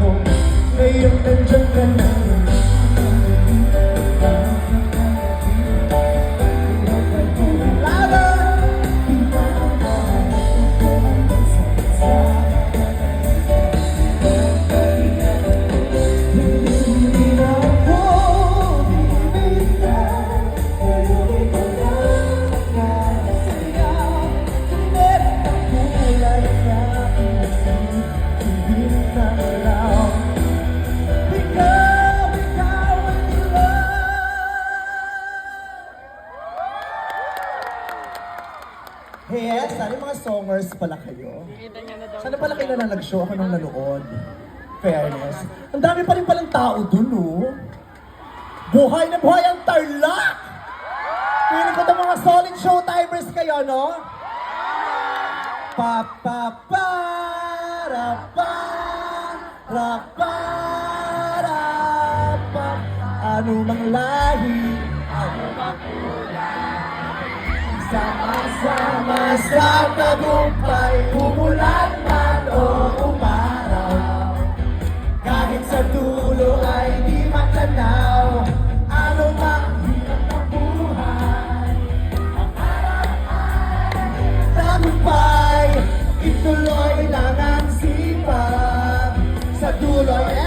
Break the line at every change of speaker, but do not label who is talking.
mo. Ngayong nandiyan ka na. Yes, sana mga songers pala kayo. Sana pala kayo na nag-show, ako nung nanood. Fairness. Ang dami pa rin palang tao dun, no? Buhay na buhay ang Tarlac! Piling ko itong mga solid show timers kayo, no? Pa pa pa ra pa ra pa ra pa. Ano mang lahi, ano mang sama-sama sa tagumpay, umulan man o umaraw. Kahit sa dulo ay di matanaw, ano mang hirap ng buhay. Ang harap ay tagumpay, ituloy lang ang sipag. Sa dulo ay